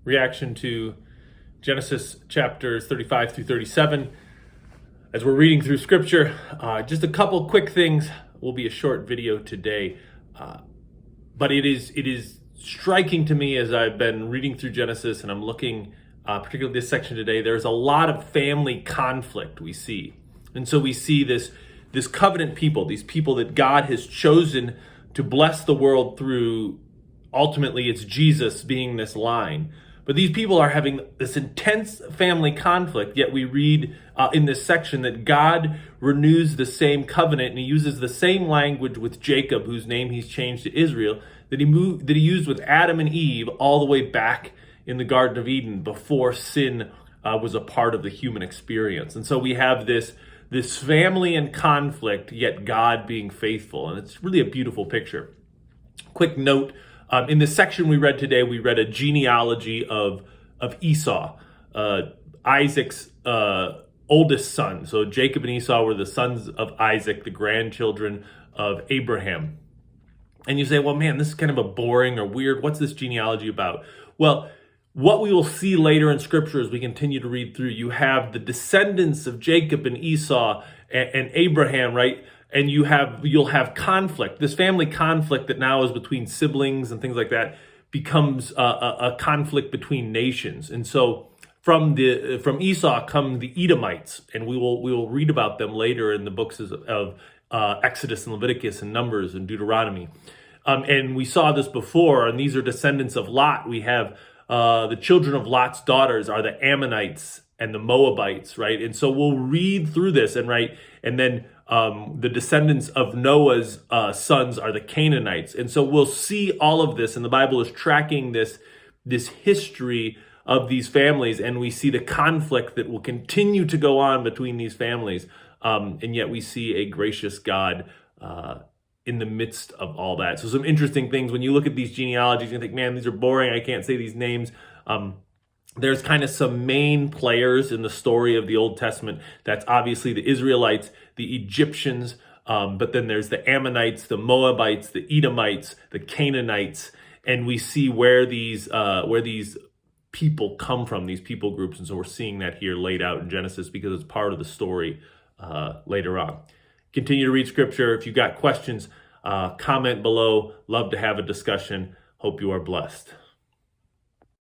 reaction to Genesis chapters 35 through 37. As we're reading through scripture, just a couple quick things. Will be a short video today, but it is striking to me as I've been reading through Genesis and I'm looking, particularly this section today. There's a lot of family conflict we see, and so we see this covenant people, these people that God has chosen to bless the world through. Ultimately, it's Jesus being this line. But these people are having this intense family conflict, yet we read in this section that God renews the same covenant, and he uses the same language with Jacob, whose name he's changed to Israel, that he used with Adam and Eve all the way back in the Garden of Eden before sin was a part of the human experience. And so we have this family in conflict, yet God being faithful. And it's really a beautiful picture. Quick note. In this section we read today, we read a genealogy of Esau, Isaac's oldest son. So Jacob and Esau were the sons of Isaac, the grandchildren of Abraham. And you say, well, man, this is kind of a boring or weird. What's this genealogy about? Well, what we will see later in scripture as we continue to read through, you have the descendants of Jacob and Esau and Abraham, right? And you'll have conflict. This family conflict that now is between siblings and things like that becomes a conflict between nations. And so from Esau come the Edomites, and we will read about them later in the books of Exodus and Leviticus and Numbers and Deuteronomy. And we saw this before, and these are descendants of Lot. We have the children of Lot's daughters are the Ammonites and the Moabites, right? And so we'll read through this and then the descendants of Noah's sons are the Canaanites. And so we'll see all of this, and the Bible is tracking this history of these families, and we see the conflict that will continue to go on between these families. And yet we see a gracious God in the midst of all that. So some interesting things. When you look at these genealogies, you think, man, these are boring. I can't say these names. There's kind of some main players in the story of the Old Testament. That's obviously the Israelites, the Egyptians, but then there's the Ammonites, the Moabites, the Edomites, the Canaanites, and we see where these people come from, these people groups. And so we're seeing that here laid out in Genesis because it's part of the story later on. Continue to read scripture. If you've got questions, comment below. Love to have a discussion. Hope you are blessed.